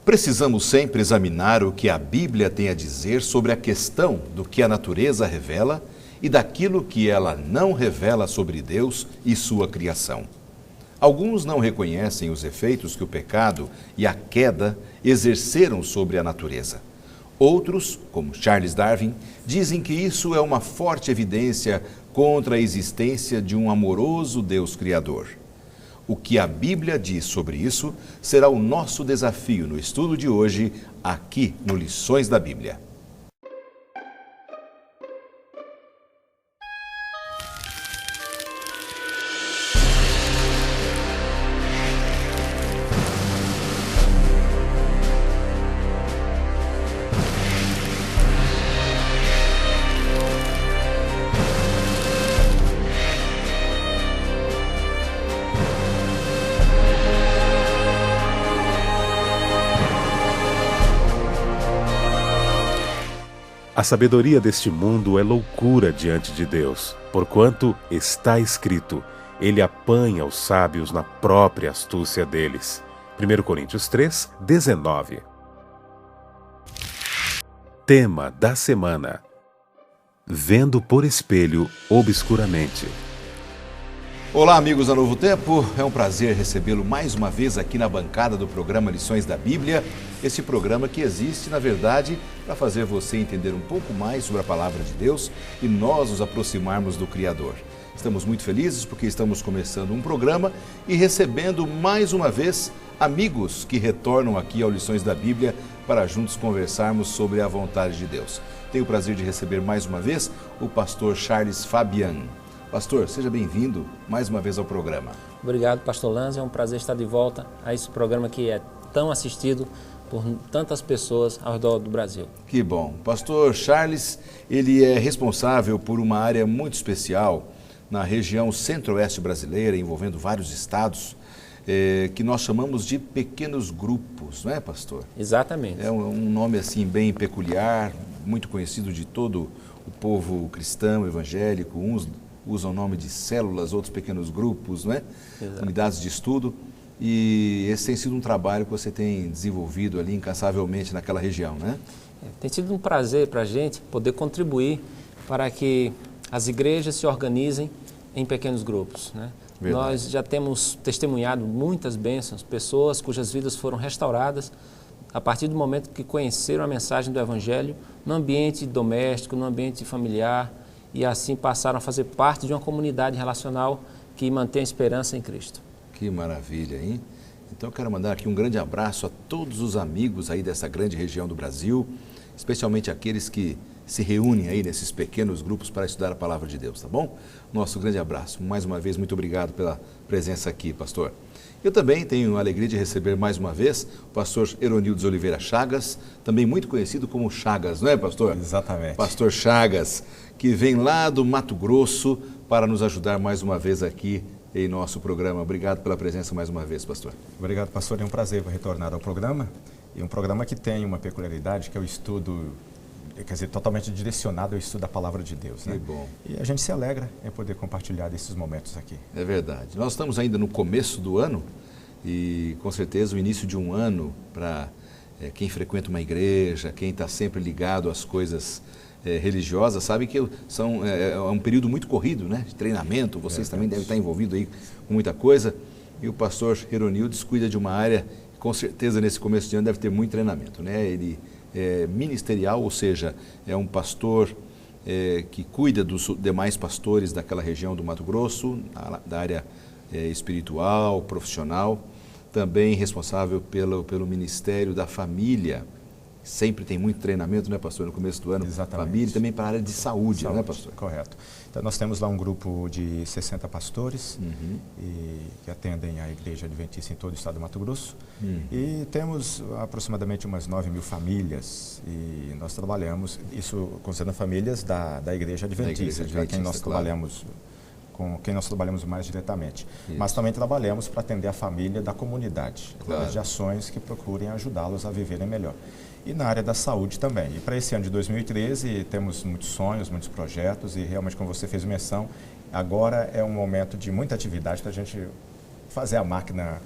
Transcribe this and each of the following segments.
Precisamos sempre examinar o que a Bíblia tem a dizer sobre a questão do que a natureza revela e daquilo que ela não revela sobre Deus e sua criação. Alguns não reconhecem os efeitos que o pecado e a queda exerceram sobre a natureza. Outros, como Charles Darwin, dizem que isso é uma forte evidência contra a existência de um amoroso Deus Criador. O que a Bíblia diz sobre isso será o nosso desafio no estudo de hoje, aqui no Lições da Bíblia. A sabedoria deste mundo é loucura diante de Deus, porquanto está escrito, ele apanha os sábios na própria astúcia deles. 1 Coríntios 3, 19. Tema da semana: Vendo por espelho obscuramente. Olá, amigos da Novo Tempo, é um prazer recebê-lo mais uma vez aqui na bancada do programa Lições da Bíblia, esse programa que existe, na verdade, para fazer você entender um pouco mais sobre a Palavra de Deus e nós nos aproximarmos do Criador. Estamos muito felizes porque estamos começando um programa e recebendo mais uma vez amigos que retornam aqui ao Lições da Bíblia para juntos conversarmos sobre a vontade de Deus. Tenho o prazer de receber mais uma vez o pastor Charles Fabian. Pastor, seja bem-vindo mais uma vez ao programa. Obrigado, pastor Lanza. É um prazer estar de volta a esse programa que é tão assistido por tantas pessoas ao redor do Brasil. Que bom. Pastor Charles, ele é responsável por uma área muito especial na região centro-oeste brasileira, envolvendo vários estados, que nós chamamos de pequenos grupos, não é, pastor? Exatamente. É um nome assim bem peculiar, muito conhecido de todo o povo cristão, evangélico. Uns usam o nome de células, outros pequenos grupos, não é? Exato. Unidades de estudo. E esse tem sido um trabalho que você tem desenvolvido ali incansavelmente naquela região, né? Tem sido um prazer para a gente poder contribuir para que as igrejas se organizem em pequenos grupos, né? Verdade. Nós já temos testemunhado muitas bênçãos, pessoas cujas vidas foram restauradas a partir do momento que conheceram a mensagem do Evangelho no ambiente doméstico, no ambiente familiar, e assim passaram a fazer parte de uma comunidade relacional que mantém a esperança em Cristo. Que maravilha, hein? Então eu quero mandar aqui um grande abraço a todos os amigos aí dessa grande região do Brasil, especialmente aqueles que se reúnem aí nesses pequenos grupos para estudar a Palavra de Deus, tá bom? Nosso grande abraço. Mais uma vez, muito obrigado pela presença aqui, pastor. Eu também tenho a alegria de receber mais uma vez o pastor Eronildes Oliveira Chagas, também muito conhecido como Chagas, não é, pastor? Exatamente. Pastor Chagas, que vem lá do Mato Grosso para nos ajudar mais uma vez aqui em nosso programa. Obrigado pela presença mais uma vez, pastor. Obrigado, pastor. É um prazer retornar ao programa. E um programa que tem uma peculiaridade, que é o estudo, quer dizer, totalmente direcionado ao estudo da Palavra de Deus, né? Que bom. E a gente se alegra em poder compartilhar esses momentos aqui. É verdade. Nós estamos ainda no começo do ano e, com certeza, o início de um ano para quem frequenta uma igreja, quem está sempre ligado às coisas religiosas, sabe que é um período muito corrido, né? De treinamento. Vocês também devem estar envolvidos aí com muita coisa. E o pastor Eronildes cuida de uma área que, com certeza, nesse começo de ano deve ter muito treinamento, né? Ele é ministerial, ou seja, é um pastor que cuida dos demais pastores daquela região do Mato Grosso, da área espiritual, profissional, também responsável pelo Ministério da Família. Sempre tem muito treinamento, né, pastor, no começo do ano. Exatamente. Família e também para a área de saúde, né, pastor? Correto. Então, nós temos lá um grupo de 60 pastores que atendem a Igreja Adventista em todo o estado do Mato Grosso. E temos aproximadamente umas 9.000 famílias e nós trabalhamos, isso considerando famílias da Igreja Adventista, com quem nós trabalhamos mais diretamente. Isso. Mas também trabalhamos para atender a família da comunidade, através de ações que procurem ajudá-los a viverem melhor. E na área da saúde também. E para esse ano de 2013 temos muitos sonhos, muitos projetos e realmente, como você fez menção, agora é um momento de muita atividade para a gente fazer a máquina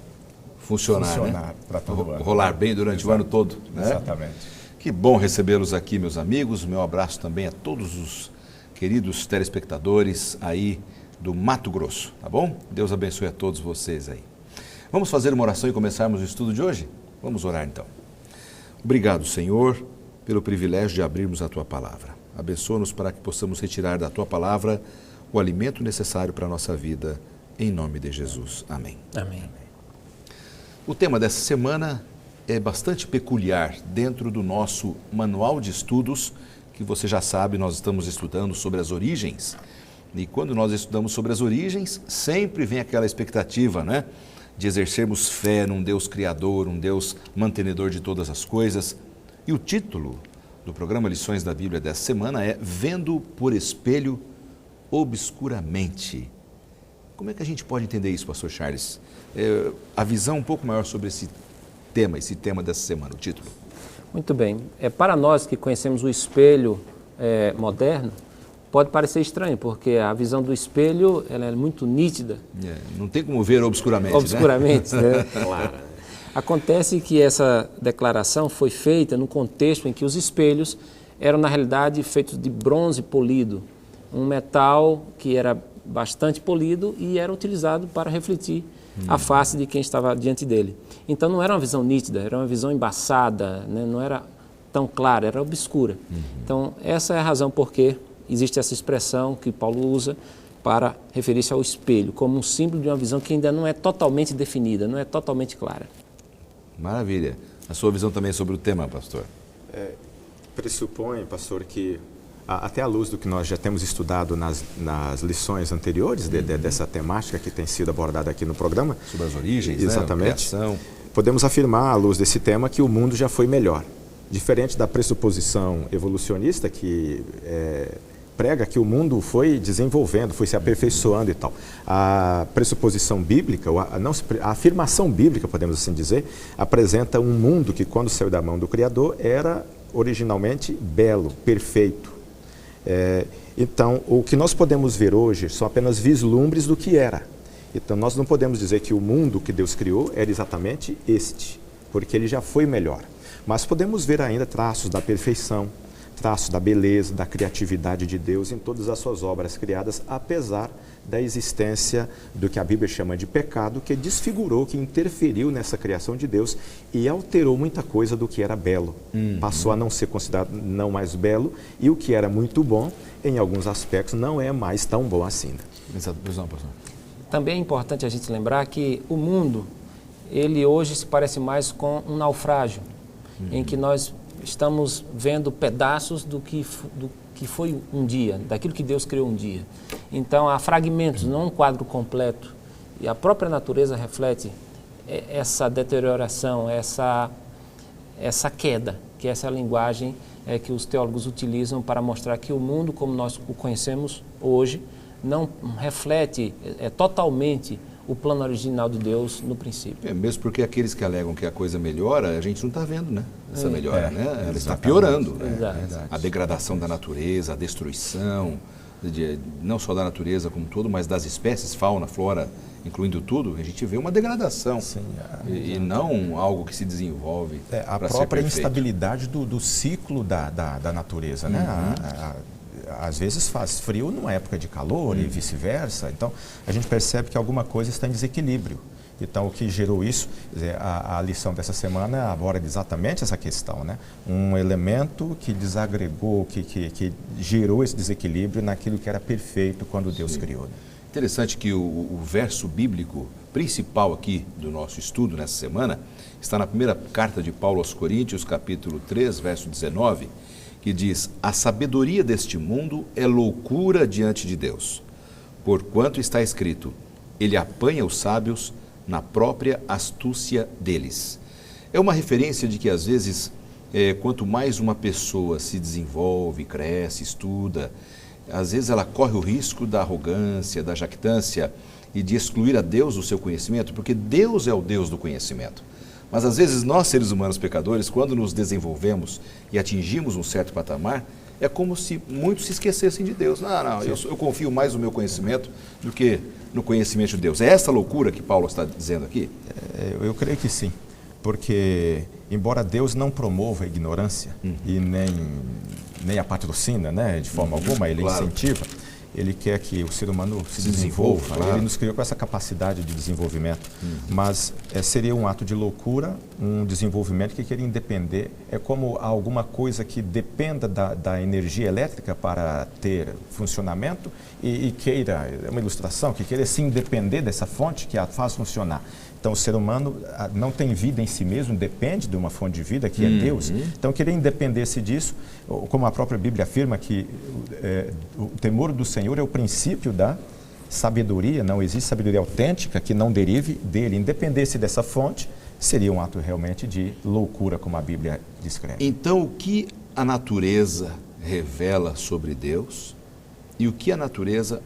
funcionar, né? Para todo ano. Rolar bem durante o ano todo, né? Exatamente. Que bom recebê-los aqui, meus amigos. Meu abraço também a todos os queridos telespectadores aí do Mato Grosso, tá bom? Deus abençoe a todos vocês aí. Vamos fazer uma oração e começarmos o estudo de hoje? Vamos orar então. Obrigado, Senhor, pelo privilégio de abrirmos a Tua Palavra. Abençoa-nos para que possamos retirar da Tua Palavra o alimento necessário para a nossa vida, em nome de Jesus. Amém. Amém. O tema dessa semana é bastante peculiar dentro do nosso manual de estudos, que você já sabe, nós estamos estudando sobre as origens. E quando nós estudamos sobre as origens, sempre vem aquela expectativa, né? De exercermos fé num Deus criador, um Deus mantenedor de todas as coisas. E o título do programa Lições da Bíblia dessa semana é Vendo por Espelho Obscuramente. Como é que a gente pode entender isso, pastor Charles? A visão um pouco maior sobre esse tema dessa semana, o título. Muito bem. Para nós que conhecemos o espelho moderno, pode parecer estranho, porque a visão do espelho ela é muito nítida. Não tem como ver obscuramente, Obscuramente, né? Claro. Acontece que essa declaração foi feita no contexto em que os espelhos eram, na realidade, feitos de bronze polido, um metal que era bastante polido e era utilizado para refletir a face de quem estava diante dele. Então não era uma visão nítida, era uma visão embaçada, né? Não era tão clara, era obscura. Então essa é a razão por que existe essa expressão que Paulo usa para referir-se ao espelho, como um símbolo de uma visão que ainda não é totalmente definida, não é totalmente clara. Maravilha. A sua visão também sobre o tema, pastor? Pressupõe, pastor, que até à luz do que nós já temos estudado nas lições anteriores dessa temática que tem sido abordada aqui no programa. Sobre as origens, exatamente, né? Podemos afirmar, à luz desse tema, que o mundo já foi melhor. Diferente da pressuposição evolucionista que prega que o mundo foi desenvolvendo, foi se aperfeiçoando e tal. A pressuposição bíblica, a afirmação bíblica, podemos assim dizer, apresenta um mundo que, quando saiu da mão do Criador, era originalmente belo, perfeito. Então, o que nós podemos ver hoje são apenas vislumbres do que era. Então, nós não podemos dizer que o mundo que Deus criou era exatamente este, porque ele já foi melhor. Mas podemos ver ainda traços da perfeição, traços da beleza, da criatividade de Deus em todas as suas obras criadas, apesar da existência do que a Bíblia chama de pecado, que desfigurou, que interferiu nessa criação de Deus e alterou muita coisa do que era belo. Passou a não ser considerado não mais belo, e o que era muito bom, em alguns aspectos, não é mais tão bom assim. Exato, pastor. Também é importante a gente lembrar que o mundo, ele hoje se parece mais com um naufrágio, em que nós estamos vendo pedaços do que foi um dia, daquilo que Deus criou um dia. Então, há fragmentos, não um quadro completo. E a própria natureza reflete essa deterioração, essa queda, que essa é a linguagem que os teólogos utilizam para mostrar que o mundo, como nós o conhecemos hoje, não reflete totalmente o plano original de Deus no princípio. Mesmo porque aqueles que alegam que a coisa melhora, a gente não está vendo, né? Essa melhora, né? Ela está piorando. A degradação da natureza, a destruição, não só da natureza como todo, mas das espécies, fauna, flora, incluindo tudo, a gente vê uma degradação. Sim, e não algo que se desenvolve. A própria instabilidade do ciclo da natureza, né? Às vezes faz frio numa época de calor e vice-versa. Então, a gente percebe que alguma coisa está em desequilíbrio. Então, o que gerou isso, a lição dessa semana aborda exatamente essa questão, né? Um elemento que desagregou, que gerou esse desequilíbrio naquilo que era perfeito quando Deus criou. Né? Interessante que o verso bíblico principal aqui do nosso estudo nessa semana está na primeira carta de Paulo aos Coríntios, capítulo 3, verso 19, que diz: a sabedoria deste mundo é loucura diante de Deus, porquanto está escrito, ele apanha os sábios na própria astúcia deles. É uma referência de que, às vezes, quanto mais uma pessoa se desenvolve, cresce, estuda, às vezes ela corre o risco da arrogância, da jactância e de excluir a Deus do seu conhecimento, porque Deus é o Deus do conhecimento. Mas às vezes nós, seres humanos pecadores, quando nos desenvolvemos e atingimos um certo patamar, é como se muitos se esquecessem de Deus. Não, eu confio mais no meu conhecimento do que no conhecimento de Deus. É essa loucura que Paulo está dizendo aqui? Eu creio que sim, porque embora Deus não promova a ignorância e nem a patrocina, né, de forma alguma, Ele incentiva, Ele quer que o ser humano se desenvolva. Claro. Ele nos criou com essa capacidade de desenvolvimento. Mas seria um ato de loucura, um desenvolvimento que queria independer. É como alguma coisa que dependa da energia elétrica para ter funcionamento e queira, é uma ilustração, que queira se independer dessa fonte que a faz funcionar. Então, o ser humano não tem vida em si mesmo, depende de uma fonte de vida, que é Deus. Então, querer independer-se disso, como a própria Bíblia afirma que o temor do Senhor é o princípio da sabedoria, não existe sabedoria autêntica que não derive dele. Independer-se dessa fonte seria um ato realmente de loucura, como a Bíblia descreve. Então, o que a natureza revela sobre Deus e o que a natureza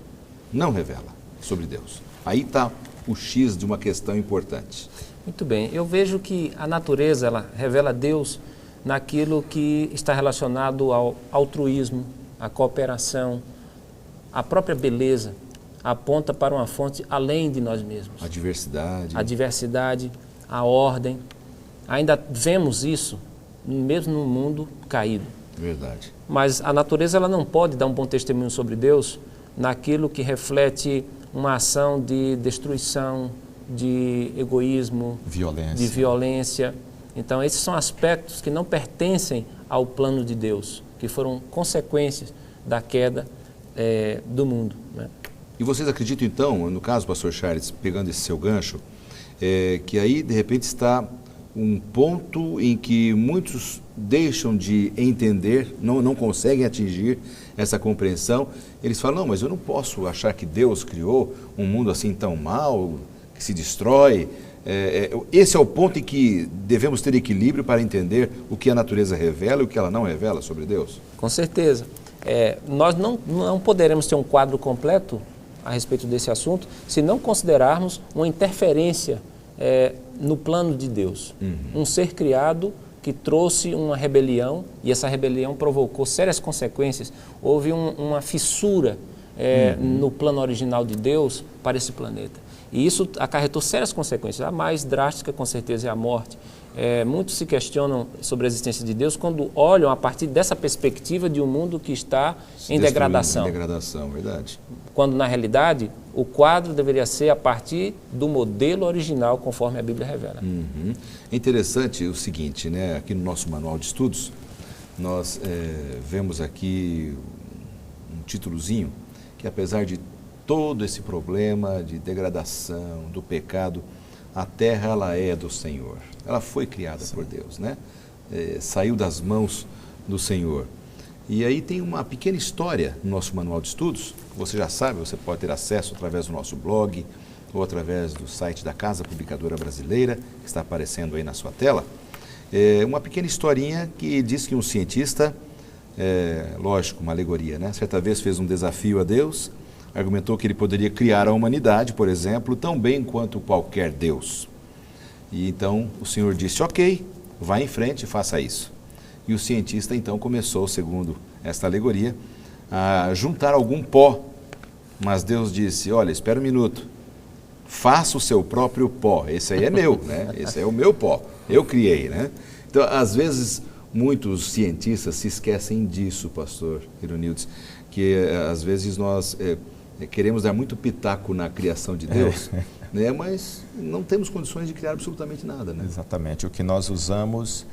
não revela sobre Deus? Aí está o X de uma questão importante. Muito bem, eu vejo que a natureza ela revela Deus naquilo que está relacionado ao altruísmo, à cooperação, à própria beleza, aponta para uma fonte além de nós mesmos. A diversidade. A diversidade, a ordem. Ainda vemos isso mesmo no mundo caído. Verdade. Mas a natureza ela não pode dar um bom testemunho sobre Deus naquilo que reflete uma ação de destruição, de egoísmo, de violência. Então, esses são aspectos que não pertencem ao plano de Deus, que foram consequências da queda do mundo, né? E vocês acreditam, então, no caso, pastor Charles, pegando esse seu gancho, que aí, de repente, está um ponto em que muitos deixam de entender, não conseguem atingir essa compreensão. Eles falam, não, mas eu não posso achar que Deus criou um mundo assim tão mal, que se destrói. Esse é o ponto em que devemos ter equilíbrio para entender o que a natureza revela e o que ela não revela sobre Deus? Com certeza. Nós não poderemos ter um quadro completo a respeito desse assunto se não considerarmos uma interferência no plano de Deus. Um ser criado que trouxe uma rebelião e essa rebelião provocou sérias consequências. Houve uma fissura no plano original de Deus para esse planeta. E isso acarretou sérias consequências. A mais drástica, com certeza, é a morte. Muitos se questionam sobre a existência de Deus quando olham a partir dessa perspectiva de um mundo que está em degradação. Em degradação, verdade. Quando, na realidade, o quadro deveria ser a partir do modelo original, conforme a Bíblia revela. É interessante o seguinte, né? Aqui no nosso manual de estudos, nós vemos aqui um títulozinho que, apesar de todo esse problema de degradação, do pecado, a terra ela é do Senhor. Ela foi criada por Deus, né? Saiu das mãos do Senhor. E aí tem uma pequena história no nosso manual de estudos, que você já sabe, você pode ter acesso através do nosso blog ou através do site da Casa Publicadora Brasileira, que está aparecendo aí na sua tela. Uma pequena historinha que diz que um cientista, lógico, uma alegoria, né? Certa vez fez um desafio a Deus, argumentou que ele poderia criar a humanidade, por exemplo, tão bem quanto qualquer Deus. E então o Senhor disse, ok, vá em frente e faça isso. E o cientista então começou, segundo esta alegoria, a juntar algum pó. Mas Deus disse, olha, espera um minuto, faça o seu próprio pó, esse aí é meu, né? Esse é o meu pó, eu criei, né? Então, às vezes, muitos cientistas se esquecem disso, pastor Ironildes, que às vezes nós queremos dar muito pitaco na criação de Deus, né? Mas não temos condições de criar absolutamente nada, né? Exatamente, o que nós usamos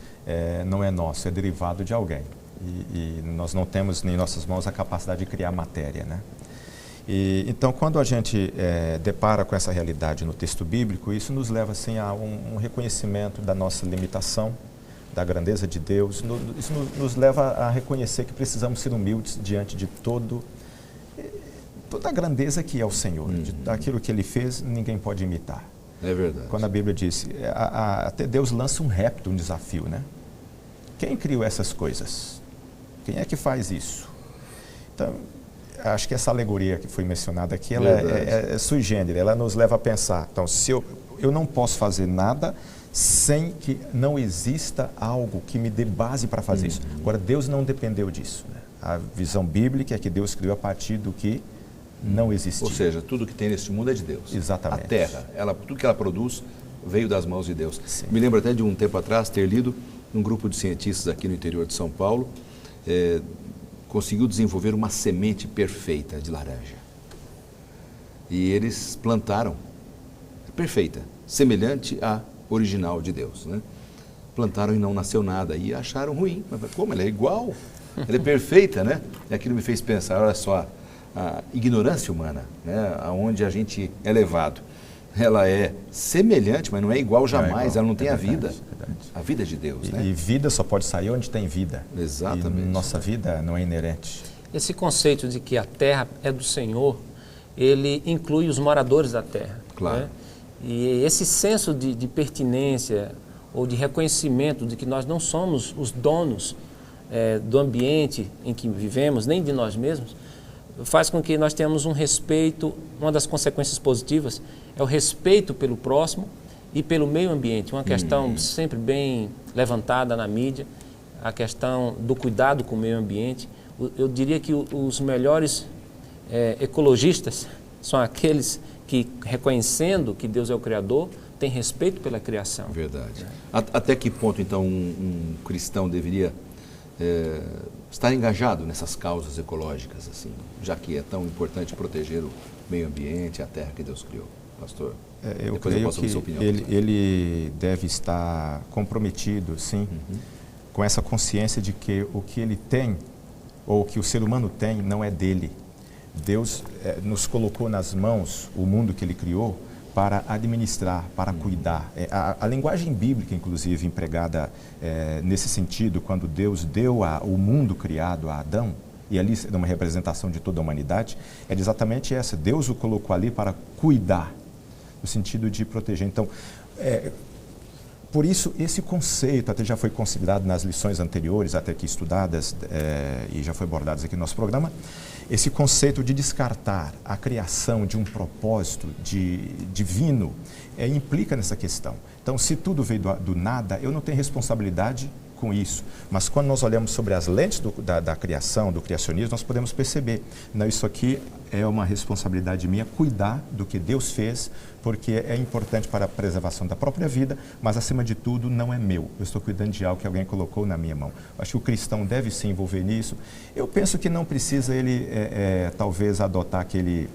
não é nosso, é derivado de alguém. E nós não temos em nossas mãos a capacidade de criar matéria, né? Então, quando a gente depara com essa realidade no texto bíblico, isso nos leva assim, a um reconhecimento da nossa limitação, da grandeza de Deus. Isso nos leva a reconhecer que precisamos ser humildes diante de toda a grandeza que é o Senhor. Daquilo que Ele fez, ninguém pode imitar. É verdade. Quando a Bíblia diz, até Deus lança um repto, um desafio, né? Quem criou essas coisas? Quem é que faz isso? Então, acho que essa alegoria que foi mencionada aqui, ela é sui generis, ela nos leva a pensar. Então, se eu não posso fazer nada sem que não exista algo que me dê base para fazer isso. Agora, Deus não dependeu disso, né? A visão bíblica é que Deus criou a partir do que não existia. Ou seja, tudo que tem neste mundo é de Deus. Exatamente. A terra, tudo que ela produz veio das mãos de Deus. Sim. Me lembro até de um tempo atrás ter lido um grupo de cientistas aqui no interior de São Paulo, conseguiu desenvolver uma semente perfeita de laranja. E eles plantaram, perfeita, semelhante à original de Deus, né? Plantaram e não nasceu nada. E acharam ruim. Mas como? Ela é igual. Ela é perfeita, né? E aquilo me fez pensar, olha só, a ignorância humana, né? Aonde a gente é levado. Ela é semelhante, mas não é igual jamais. Ela não tem a vida. A vida é de Deus, né? E vida só pode sair onde tem vida. Exatamente. E nossa vida não é inerente. Esse conceito de que a terra é do Senhor, ele inclui os moradores da terra. Claro. Né? E esse senso de pertinência ou de reconhecimento de que nós não somos os donos do ambiente em que vivemos, nem de nós mesmos, faz com que nós tenhamos um respeito. Uma das consequências positivas é o respeito pelo próximo e pelo meio ambiente. Uma questão sempre bem levantada na mídia, a questão do cuidado com o meio ambiente. Eu diria que os melhores ecologistas são aqueles que, reconhecendo que Deus é o Criador, têm respeito pela criação. Verdade. Até que ponto, então, um cristão deveria estar engajado nessas causas ecológicas, assim, já que é tão importante proteger o meio ambiente, a terra que Deus criou? Pastor, eu depois creio eu posso ouvir sua que opinião. ele deve estar comprometido, sim, com essa consciência de que o que ele tem, ou o que o ser humano tem, não é dele. Deus nos colocou nas mãos o mundo que ele criou para administrar, para cuidar. A linguagem bíblica, inclusive, empregada nesse sentido, quando Deus deu o mundo criado a Adão, e ali é uma representação de toda a humanidade, é exatamente essa. Deus o colocou ali para cuidar, no sentido de proteger. Então, por isso, esse conceito até já foi considerado nas lições anteriores, até aqui estudadas, e já foi abordadas aqui no nosso programa, esse conceito de descartar a criação de um propósito divino implica nessa questão. Então, se tudo veio do nada, eu não tenho responsabilidade com isso. Mas quando nós olhamos sobre as lentes da criação, do criacionismo, nós podemos perceber, não, isso aqui é uma responsabilidade minha, cuidar do que Deus fez, porque é importante para a preservação da própria vida, mas acima de tudo não é meu. Eu estou cuidando de algo que alguém colocou na minha mão. Acho que o cristão deve se envolver nisso. Eu penso que não precisa ele, talvez, adotar aquele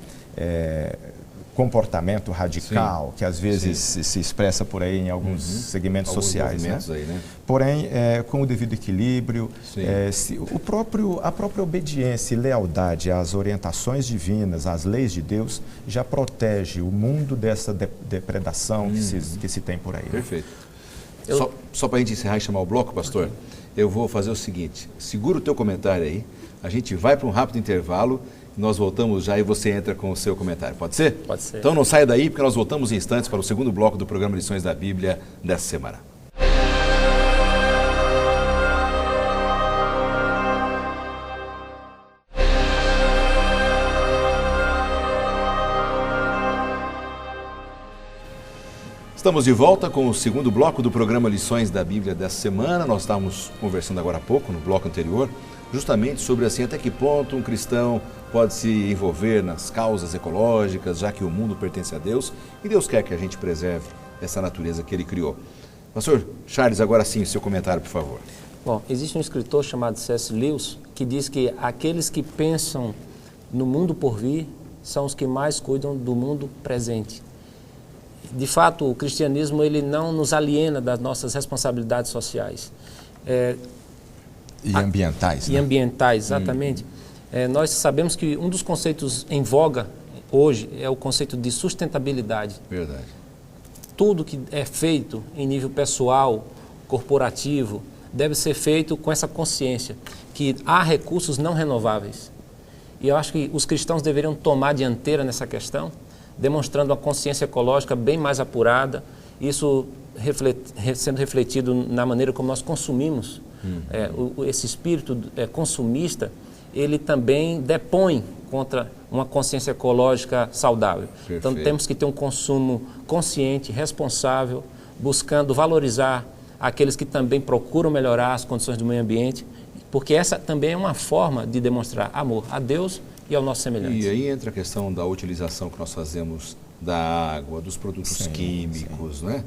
comportamento radical, que às vezes se expressa por aí em alguns segmentos sociais, né? Aí, né? Porém, com o devido equilíbrio, a própria obediência e lealdade às orientações divinas, às leis de Deus, já protege o mundo dessa depredação que se tem por aí. Perfeito. Só para a gente encerrar e chamar o bloco, pastor, eu vou fazer o seguinte, segura o teu comentário aí, a gente vai para um rápido intervalo, nós voltamos já e você entra com o seu comentário. Pode ser? Pode ser. Então não saia daí, porque nós voltamos em instantes para o segundo bloco do programa Lições da Bíblia dessa semana. Estamos de volta com o segundo bloco do programa Lições da Bíblia dessa semana. Nós estávamos conversando agora há pouco, no bloco anterior, justamente sobre assim, até que ponto um cristão pode se envolver nas causas ecológicas, já que o mundo pertence a Deus e Deus quer que a gente preserve essa natureza que Ele criou. Pastor Charles, agora sim, seu comentário, por favor. Bom, existe um escritor chamado C.S. Lewis que diz que aqueles que pensam no mundo por vir são os que mais cuidam do mundo presente. De fato, o cristianismo ele não nos aliena das nossas responsabilidades sociais. E ambientais. E ambientais, exatamente. Nós sabemos que um dos conceitos em voga hoje é o conceito de sustentabilidade. Verdade. Tudo que é feito em nível pessoal, corporativo, deve ser feito com essa consciência que há recursos não renováveis. E eu acho que os cristãos deveriam tomar a dianteira nessa questão, demonstrando uma consciência ecológica bem mais apurada, isso sendo refletido na maneira como nós consumimos. Esse espírito consumista, ele também depõe contra uma consciência ecológica saudável. Perfeito. Então temos que ter um consumo consciente, responsável, buscando valorizar aqueles que também procuram melhorar as condições do meio ambiente, porque essa também é uma forma de demonstrar amor a Deus e ao nosso semelhante. E aí entra a questão da utilização que nós fazemos da água, dos produtos químicos, né?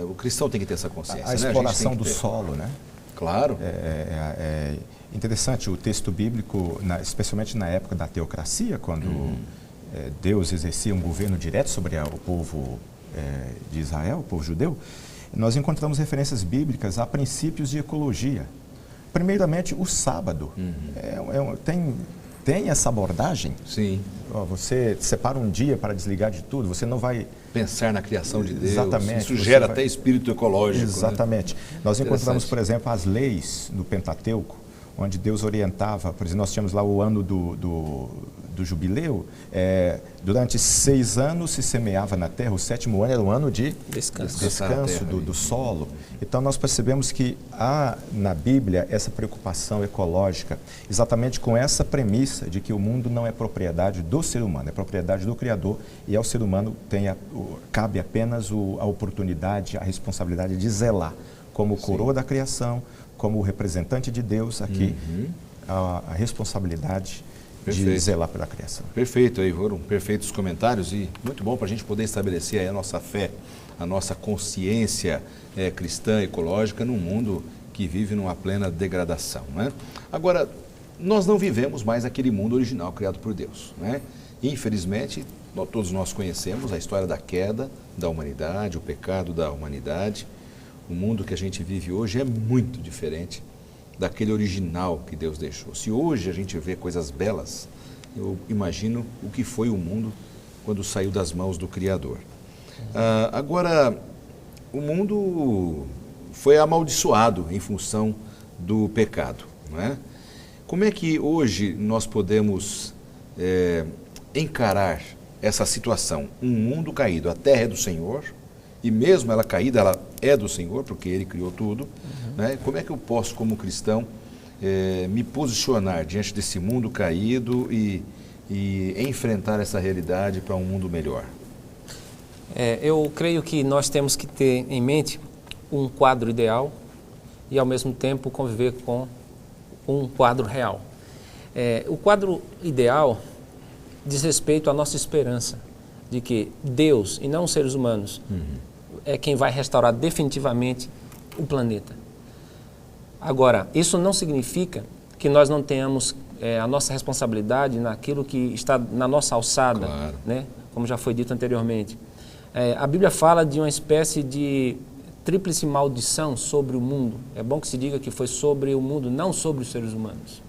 O cristão tem que ter essa consciência. A exploração do solo, né? Claro. É interessante o texto bíblico, especialmente na época da teocracia, quando Deus exercia um governo direto sobre o povo de Israel, o povo judeu, nós encontramos referências bíblicas a princípios de ecologia. Primeiramente, o sábado. Tem essa abordagem. Sim. Você separa um dia para desligar de tudo, você não vai... Pensar na criação de Deus. Exatamente. Isso gera até espírito ecológico. Exatamente. Né? Nós encontramos, por exemplo, as leis no Pentateuco, onde Deus orientava, por exemplo, nós tínhamos lá o ano do jubileu, durante 6 anos se semeava na terra, o 7º ano era o ano de descanso do solo. Então nós percebemos que há na Bíblia essa preocupação ecológica, exatamente com essa premissa de que o mundo não é propriedade do ser humano, é propriedade do Criador, e ao ser humano cabe apenas a oportunidade, a responsabilidade de zelar, como coroa da criação, como representante de Deus aqui, a responsabilidade de zelar pela criação. Perfeito, aí foram perfeitos comentários e muito bom para a gente poder estabelecer aí a nossa fé, a nossa consciência cristã, ecológica, num mundo que vive numa plena degradação, né? Agora, nós não vivemos mais aquele mundo original criado por Deus, né? Infelizmente, todos nós conhecemos a história da queda da humanidade, o pecado da humanidade. O mundo que a gente vive hoje é muito diferente daquele original que Deus deixou. Se hoje a gente vê coisas belas, eu imagino o que foi o mundo quando saiu das mãos do Criador. Agora, o mundo foi amaldiçoado em função do pecado, não é? Como é que hoje nós podemos encarar essa situação? Um mundo caído, a terra é do Senhor, e mesmo ela caída, ela é do Senhor, porque Ele criou tudo, né? Como é que eu posso, como cristão, me posicionar diante desse mundo caído e enfrentar essa realidade para um mundo melhor? Eu creio que nós temos que ter em mente um quadro ideal e, ao mesmo tempo, conviver com um quadro real. O quadro ideal diz respeito à nossa esperança de que Deus, e não os seres humanos, é quem vai restaurar definitivamente o planeta. Agora, isso não significa que nós não tenhamos a nossa responsabilidade naquilo que está na nossa alçada, claro, né? Como já foi dito anteriormente. A Bíblia fala de uma espécie de tríplice maldição sobre o mundo. É bom que se diga que foi sobre o mundo, não sobre os seres humanos.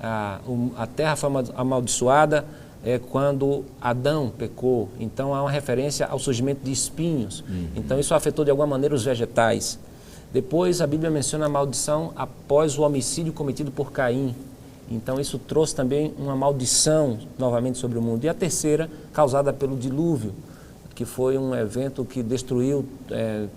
A terra foi amaldiçoada quando Adão pecou, então há uma referência ao surgimento de espinhos. Então isso afetou de alguma maneira os vegetais. Depois a Bíblia menciona a maldição após o homicídio cometido por Caim. Então isso trouxe também uma maldição novamente sobre o mundo. E a terceira, causada pelo dilúvio, que foi um evento que destruiu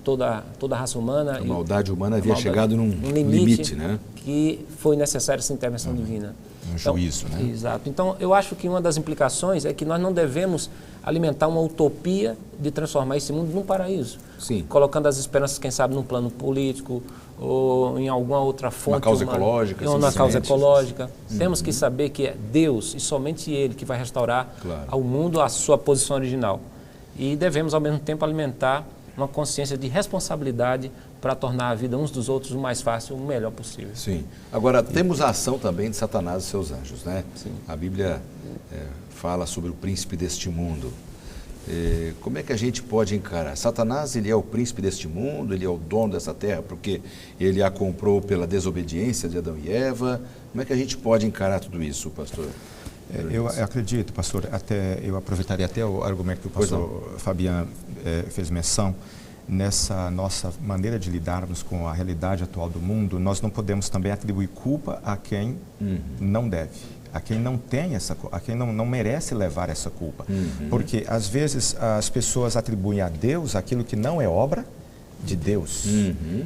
toda a raça humana. A maldade humana havia chegado num limite, né? Que foi necessária essa intervenção divina. Um juízo, né? Exato. Então, eu acho que uma das implicações é que nós não devemos alimentar uma utopia de transformar esse mundo num paraíso. Sim. Colocando as esperanças, quem sabe, num plano político ou em alguma outra fonte. Uma causa ecológica. Ou uma causa ecológica. Temos que saber que é Deus e somente Ele que vai restaurar ao mundo a sua posição original. E devemos, ao mesmo tempo, alimentar uma consciência de responsabilidade para tornar a vida uns dos outros o mais fácil, o melhor possível. Sim. Agora, temos a ação também de Satanás e seus anjos, né? Sim. A Bíblia fala sobre o príncipe deste mundo. Como é que a gente pode encarar? Satanás, ele é o príncipe deste mundo, ele é o dono dessa terra, porque ele a comprou pela desobediência de Adão e Eva. Como é que a gente pode encarar tudo isso, pastor? Eu acredito, pastor, eu aproveitaria até o argumento que o pastor Fabiano fez menção. Nessa nossa maneira de lidarmos com a realidade atual do mundo, nós não podemos também atribuir culpa a quem não deve, a quem não tem a quem não merece levar essa culpa. Porque, às vezes, as pessoas atribuem a Deus aquilo que não é obra de Deus.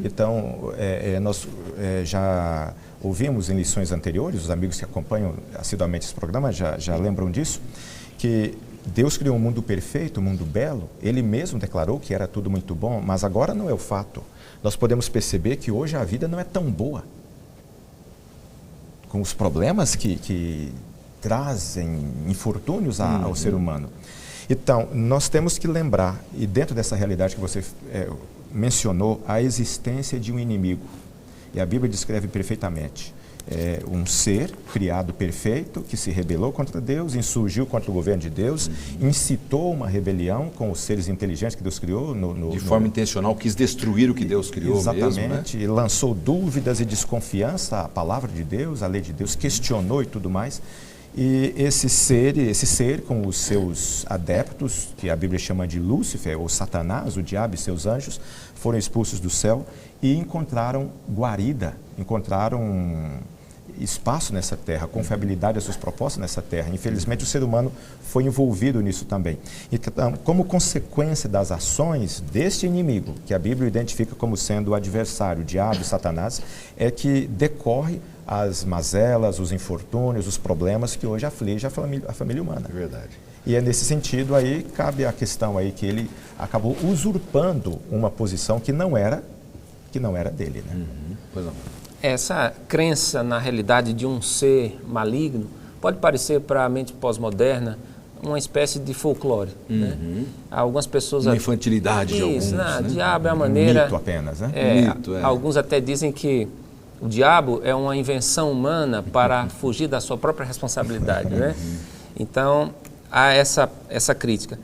Então, nós já ouvimos em lições anteriores, os amigos que acompanham assiduamente esse programa já lembram disso, que Deus criou um mundo perfeito, um mundo belo. Ele mesmo declarou que era tudo muito bom, mas agora não é o fato. Nós podemos perceber que hoje a vida não é tão boa. com os problemas que trazem infortúnios ao ser humano. Então, nós temos que lembrar, e dentro dessa realidade que você mencionou, a existência de um inimigo. E a Bíblia descreve perfeitamente. Um ser criado perfeito que se rebelou contra Deus, insurgiu contra o governo de Deus, incitou uma rebelião com os seres inteligentes que Deus criou. De forma intencional, quis destruir o que Deus criou. Exatamente, mesmo, né? Lançou dúvidas e desconfiança à palavra de Deus, à lei de Deus, questionou e tudo mais. E esse ser com os seus adeptos, que a Bíblia chama de Lúcifer, ou Satanás, o diabo e seus anjos, foram expulsos do céu e encontraram guarida, encontraram espaço nessa terra, confiabilidade às suas propostas nessa terra. Infelizmente, o ser humano foi envolvido nisso também. Então, como consequência das ações deste inimigo, que a Bíblia identifica como sendo o adversário, o diabo e Satanás, é que decorre as mazelas, os infortúnios, os problemas que hoje afligem a família humana. É verdade. E é nesse sentido aí, cabe a questão aí que ele acabou usurpando uma posição que não era dele, né? Pois não. Essa crença na realidade de um ser maligno pode parecer para a mente pós-moderna uma espécie de folclore, né? Algumas pessoas... Uma infantilidade de alguns, né? Diabo é a maneira... Mito apenas, né? Mito, Alguns até dizem que o diabo é uma invenção humana para fugir da sua própria responsabilidade, né? Então, há essa crítica.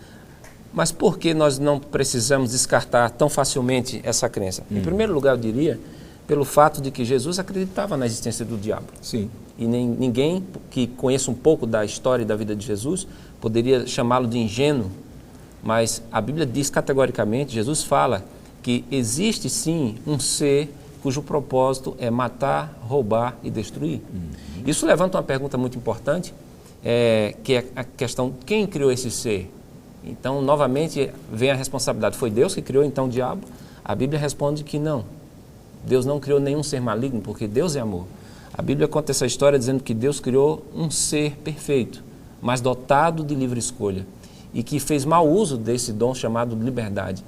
Mas por que nós não precisamos descartar tão facilmente essa crença? Em primeiro lugar, eu diria, pelo fato de que Jesus acreditava na existência do diabo. Sim. E ninguém que conheça um pouco da história e da vida de Jesus poderia chamá-lo de ingênuo, mas a Bíblia diz categoricamente, Jesus fala que existe sim um ser cujo propósito é matar, roubar e destruir. Isso levanta uma pergunta muito importante, que é a questão, quem criou esse ser? Então, novamente, vem a responsabilidade. Foi Deus que criou, então, o diabo? A Bíblia responde que não. Deus não criou nenhum ser maligno, porque Deus é amor. A Bíblia conta essa história dizendo que Deus criou um ser perfeito, mas dotado de livre escolha, e que fez mau uso desse dom chamado liberdade.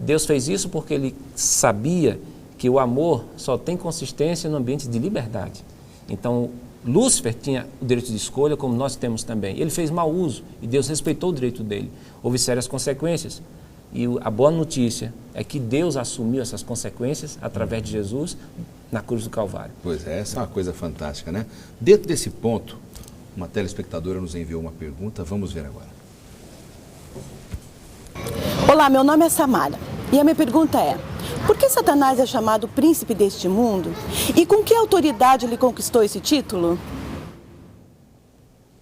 Deus fez isso porque Ele sabia que o amor só tem consistência no ambiente de liberdade. Então, Lúcifer tinha o direito de escolha, como nós temos também. Ele fez mau uso e Deus respeitou o direito dele. Houve sérias consequências. E a boa notícia é que Deus assumiu essas consequências através de Jesus na cruz do Calvário. Pois é, essa é uma coisa fantástica, né? Dentro desse ponto, uma telespectadora nos enviou uma pergunta, vamos ver agora. Olá, meu nome é Samara e a minha pergunta é: por que Satanás é chamado príncipe deste mundo e com que autoridade ele conquistou esse título?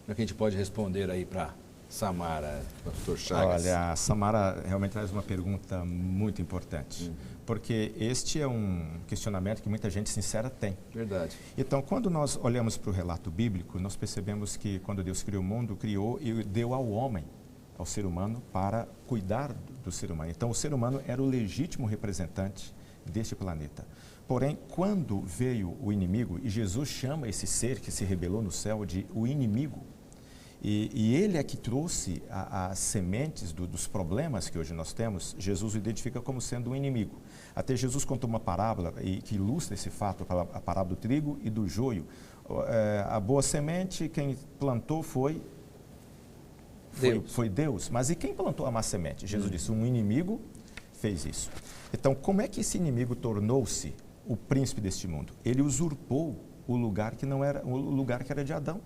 Como é que a gente pode responder aí para Samara, pastor Chagas? Olha, a Samara realmente traz uma pergunta muito importante, porque este é um questionamento que muita gente sincera tem. Verdade. Então, quando nós olhamos para o relato bíblico, nós percebemos que quando Deus criou o mundo, criou e deu ao homem, ao ser humano, para cuidar do ser humano. Então, o ser humano era o legítimo representante deste planeta. Porém, quando veio o inimigo, e Jesus chama esse ser que se rebelou no céu de o inimigo, e ele é que trouxe as sementes dos problemas que hoje nós temos, Jesus o identifica como sendo um inimigo. Até Jesus contou uma parábola que ilustra esse fato, a parábola do trigo e do joio. A boa semente, quem plantou foi Deus. Mas e quem plantou a má semente? Jesus disse, um inimigo fez isso. Então, como é que esse inimigo tornou-se o príncipe deste mundo? Ele usurpou o lugar que não era o lugar que era de Adão.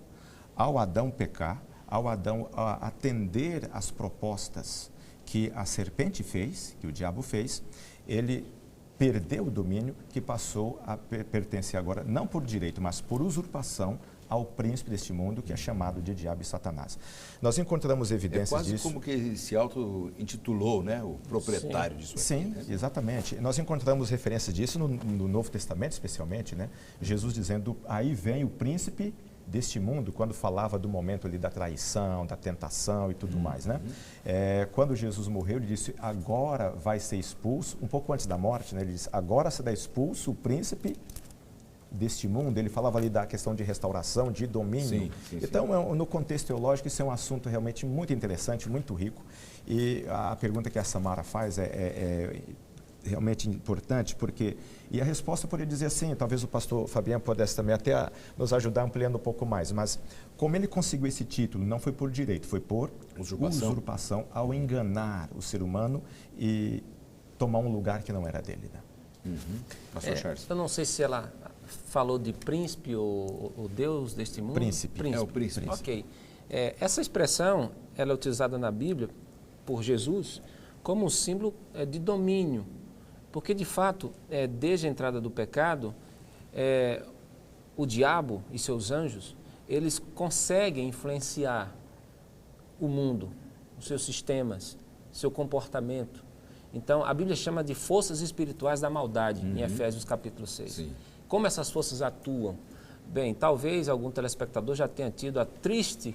Ao Adão pecar, ao Adão atender às propostas que a serpente fez, que o diabo fez, ele perdeu o domínio que passou a pertencer agora, não por direito, mas por usurpação, ao príncipe deste mundo, que é chamado de diabo e Satanás. Nós encontramos evidências disso. É quase como que ele se auto-intitulou, né? O proprietário disso aqui. Sim, né? Exatamente. Nós encontramos referências disso no Novo Testamento, especialmente, né? Jesus dizendo, aí vem o príncipe deste mundo, quando falava do momento ali da traição, da tentação e tudo mais, né? Quando Jesus morreu, ele disse, agora vai ser expulso, um pouco antes da morte, né? Ele disse, agora será expulso o príncipe deste mundo. Ele falava ali da questão de restauração, de domínio. Sim. Então, no contexto teológico, isso é um assunto realmente muito interessante, muito rico. E a pergunta que a Samara faz realmente importante, porque... E a resposta poderia dizer assim, talvez o pastor Fabiano pudesse também até nos ajudar ampliando um pouco mais, mas como ele conseguiu esse título, não foi por direito, foi por usurpação ao enganar o ser humano e tomar um lugar que não era dele. Né? Pastor Charles. Eu não sei se ela falou de príncipe ou Deus deste mundo. Príncipe. É o príncipe. Ok. Essa expressão ela é utilizada na Bíblia por Jesus como um símbolo de domínio, porque de fato, desde a entrada do pecado, o diabo e seus anjos, eles conseguem influenciar o mundo, os seus sistemas, seu comportamento. Então, a Bíblia chama de forças espirituais da maldade, em Efésios capítulo 6. Sim. Como essas forças atuam? Bem, talvez algum telespectador já tenha tido a triste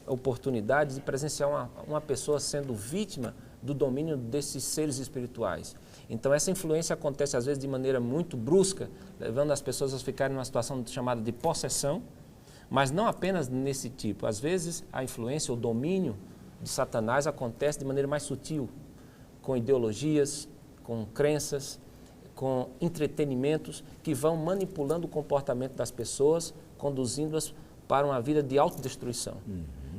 oportunidade de presenciar uma pessoa sendo vítima do domínio desses seres espirituais. Então, essa influência acontece, às vezes, de maneira muito brusca, levando as pessoas a ficarem numa situação chamada de possessão, mas não apenas nesse tipo. Às vezes, a influência, o domínio de Satanás acontece de maneira mais sutil, com ideologias, com crenças, com entretenimentos que vão manipulando o comportamento das pessoas, conduzindo-as para uma vida de autodestruição.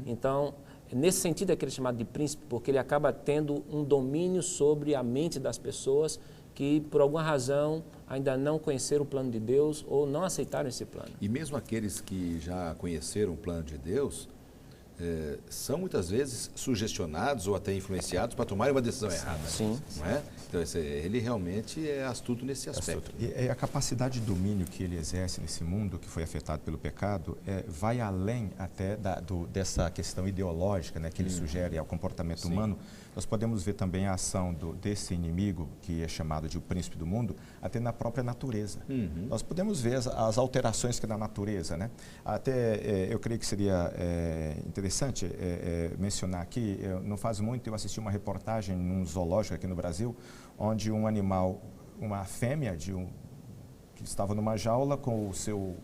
Então, nesse sentido é que ele é chamado de príncipe, porque ele acaba tendo um domínio sobre a mente das pessoas que, por alguma razão, ainda não conheceram o plano de Deus ou não aceitaram esse plano. E mesmo aqueles que já conheceram o plano de Deus, são muitas vezes sugestionados ou até influenciados para tomarem uma decisão errada. Sim. Não é? Então, ele realmente é astuto nesse aspecto. E a capacidade de domínio que ele exerce nesse mundo que foi afetado pelo pecado vai além até dessa questão ideológica, né, que ele sugere ao comportamento humano. Nós podemos ver também a ação desse inimigo, que é chamado de o príncipe do mundo, até na própria natureza. Nós podemos ver as alterações que na natureza, né? Até eu creio que seria interessante mencionar aqui, não faz muito eu assisti uma reportagem num zoológico aqui no Brasil, onde um animal, uma fêmea que estava numa jaula com o seu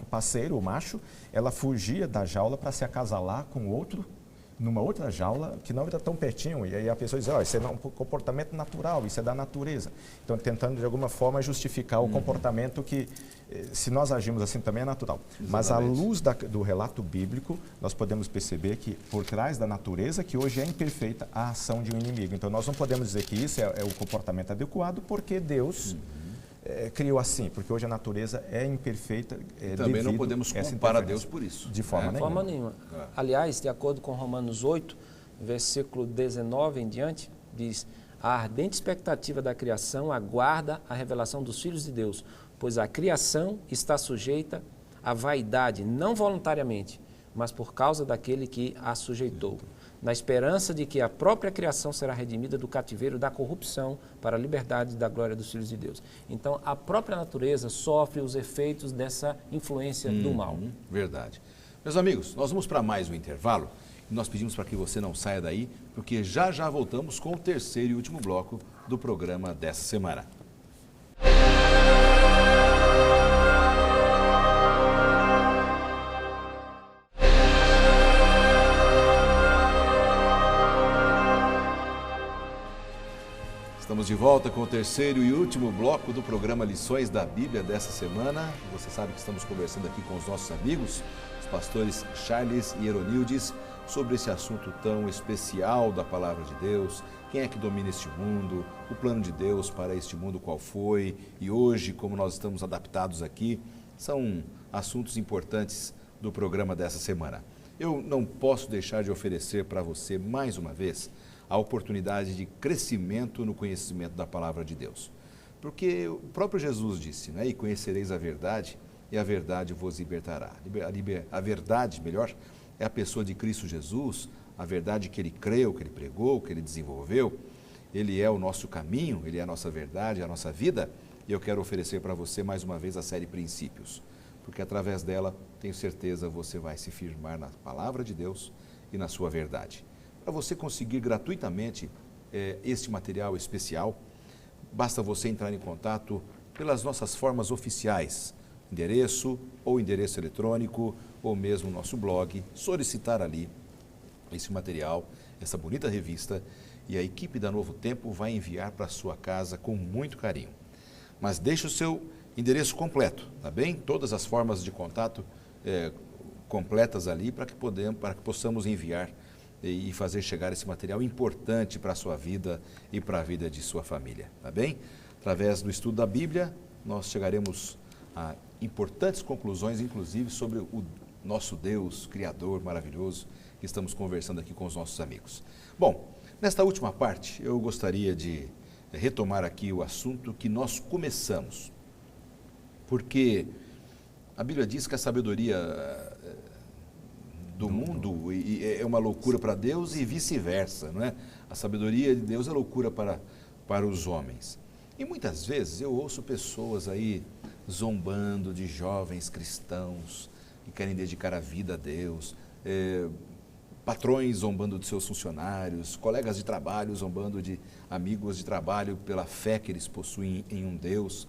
parceiro, o macho, ela fugia da jaula para se acasalar com outro, numa outra jaula, que não era tão pertinho, e aí a pessoa diz, isso é um comportamento natural, isso é da natureza. Então, tentando de alguma forma justificar o comportamento que, se nós agimos assim, também é natural. Exatamente. Mas à luz do relato bíblico, nós podemos perceber que por trás da natureza, que hoje é imperfeita, a ação de um inimigo. Então, nós não podemos dizer que isso é o comportamento adequado, porque Deus criou assim, porque hoje a natureza é imperfeita. Também não podemos culpar a Deus por isso. De forma nenhuma. De forma nenhuma. Aliás, de acordo com Romanos 8, versículo 19 em diante, diz: a ardente expectativa da criação aguarda a revelação dos filhos de Deus, pois a criação está sujeita à vaidade, não voluntariamente, mas por causa daquele que a sujeitou, na esperança de que a própria criação será redimida do cativeiro da corrupção para a liberdade da glória dos filhos de Deus. Então, a própria natureza sofre os efeitos dessa influência do mal. Verdade. Meus amigos, nós vamos para mais um intervalo e nós pedimos para que você não saia daí, porque já voltamos com o terceiro e último bloco do programa dessa semana. Estamos de volta com o terceiro e último bloco do programa Lições da Bíblia dessa semana. Você sabe que estamos conversando aqui com os nossos amigos, os pastores Charles e Eronildes, sobre esse assunto tão especial da Palavra de Deus. Quem é que domina este mundo? O plano de Deus para este mundo qual foi? E hoje, como nós estamos adaptados aqui, são assuntos importantes do programa dessa semana. Eu não posso deixar de oferecer para você, mais uma vez, a oportunidade de crescimento no conhecimento da Palavra de Deus. Porque o próprio Jesus disse, né? E conhecereis a verdade, e a verdade vos libertará. A verdade, melhor, é a pessoa de Cristo Jesus, a verdade que ele creu, que ele pregou, que ele desenvolveu. Ele é o nosso caminho, ele é a nossa verdade, a nossa vida. E eu quero oferecer para você mais uma vez a série Princípios, porque através dela, tenho certeza, você vai se firmar na Palavra de Deus e na sua verdade. Para você conseguir gratuitamente este material especial, basta você entrar em contato pelas nossas formas oficiais, endereço eletrônico, ou mesmo nosso blog, solicitar ali esse material, essa bonita revista, e a equipe da Novo Tempo vai enviar para a sua casa com muito carinho. Mas deixe o seu endereço completo, tá bem? Todas as formas de contato completas ali para que possamos enviar e fazer chegar esse material importante para a sua vida e para a vida de sua família, tá bem? Através do estudo da Bíblia, nós chegaremos a importantes conclusões, inclusive sobre o nosso Deus Criador maravilhoso, que estamos conversando aqui com os nossos amigos. Bom, nesta última parte, eu gostaria de retomar aqui o assunto que nós começamos, porque a Bíblia diz que a sabedoria do mundo é uma loucura para Deus e vice-versa, não é? A sabedoria de Deus é loucura para os homens. E muitas vezes eu ouço pessoas aí zombando de jovens cristãos que querem dedicar a vida a Deus, patrões zombando de seus funcionários, colegas de trabalho zombando de amigos de trabalho pela fé que eles possuem em um Deus,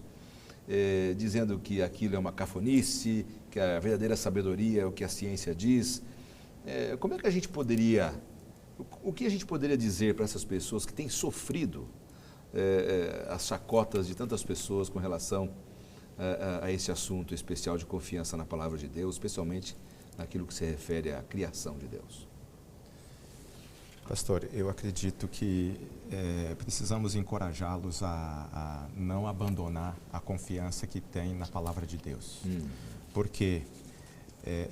dizendo que aquilo é uma cafonice, que a verdadeira sabedoria é o que a ciência diz. Como é que a gente poderia, o que a gente poderia dizer para essas pessoas que têm sofrido as chacotas de tantas pessoas com relação a esse assunto especial de confiança na palavra de Deus, especialmente naquilo que se refere à criação de Deus? Pastor, eu acredito que precisamos encorajá-los a não abandonar a confiança que tem na palavra de Deus. Porque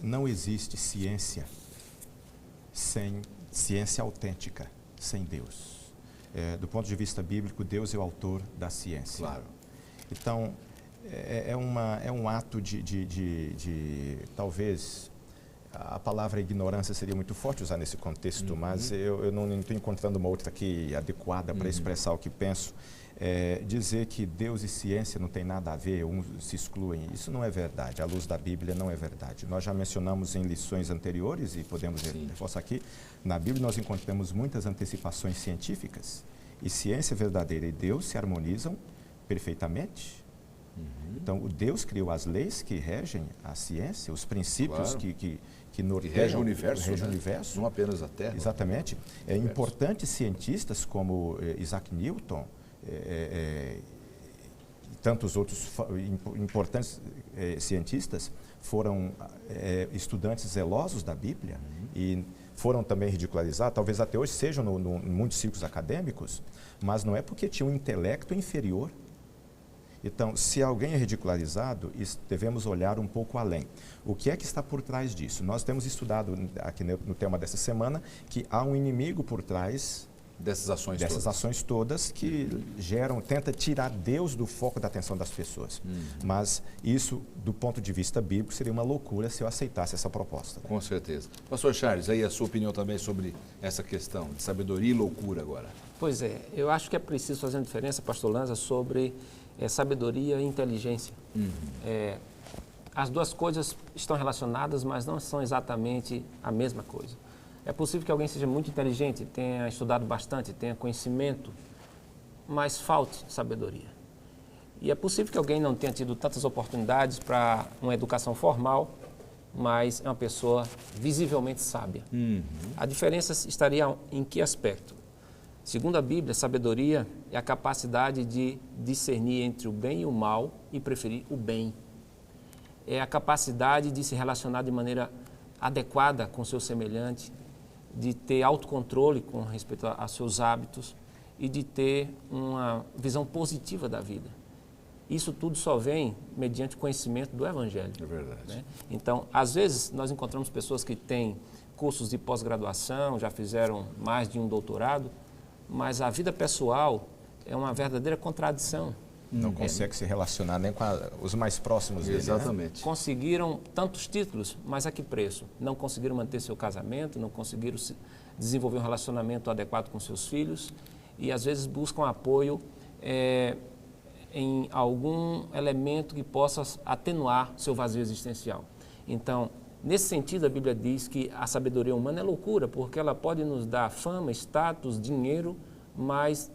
não existe ciência sem ciência autêntica, sem Deus. Do ponto de vista bíblico, Deus é o autor da ciência. Claro. Então, é um ato de talvez, a palavra ignorância seria muito forte usar nesse contexto, mas eu não estou encontrando uma outra aqui adequada para expressar o que penso. Dizer que Deus e ciência não tem nada a ver, uns se excluem, isso não é verdade. À luz da Bíblia não é verdade. Nós já mencionamos em lições anteriores e podemos reforçar aqui, na Bíblia nós encontramos muitas antecipações científicas, e ciência verdadeira e Deus se harmonizam perfeitamente. Então, o Deus criou as leis que regem a ciência, os princípios que norteiam regem o universo, o universo. Não apenas a Terra. Exatamente. Importantes cientistas como Isaac Newton, e tantos outros importantes cientistas foram estudantes zelosos da Bíblia e foram também ridicularizados, talvez até hoje sejam em muitos círculos acadêmicos, mas não é porque tinham um intelecto inferior. Então, se alguém é ridicularizado, devemos olhar um pouco além. O que é que está por trás disso? Nós temos estudado aqui no tema dessa semana que há um inimigo por trás dessas ações todas que tenta tirar Deus do foco da atenção das pessoas. Mas isso, do ponto de vista bíblico, seria uma loucura se eu aceitasse essa proposta. Com certeza. Pastor Charles, aí a sua opinião também sobre essa questão de sabedoria e loucura agora. Pois é, eu acho que é preciso fazer uma diferença, pastor Lanza, sobre sabedoria e inteligência. As duas coisas estão relacionadas, mas não são exatamente a mesma coisa. É possível que alguém seja muito inteligente, tenha estudado bastante, tenha conhecimento, mas falte sabedoria. E é possível que alguém não tenha tido tantas oportunidades para uma educação formal, mas é uma pessoa visivelmente sábia. A diferença estaria em que aspecto? Segundo a Bíblia, sabedoria é a capacidade de discernir entre o bem e o mal e preferir o bem. É a capacidade de se relacionar de maneira adequada com seu semelhante, de ter autocontrole com respeito a seus hábitos e de ter uma visão positiva da vida. Isso tudo só vem mediante o conhecimento do Evangelho. É verdade. Né? Então, às vezes, nós encontramos pessoas que têm cursos de pós-graduação, já fizeram mais de um doutorado, mas a vida pessoal é uma verdadeira contradição. Não consegue se relacionar nem com os mais próximos dele. Exatamente. Né? Conseguiram tantos títulos, mas a que preço? Não conseguiram manter seu casamento, não conseguiram desenvolver um relacionamento adequado com seus filhos e às vezes buscam apoio em algum elemento que possa atenuar seu vazio existencial. Então, nesse sentido, a Bíblia diz que a sabedoria humana é loucura, porque ela pode nos dar fama, status, dinheiro, mas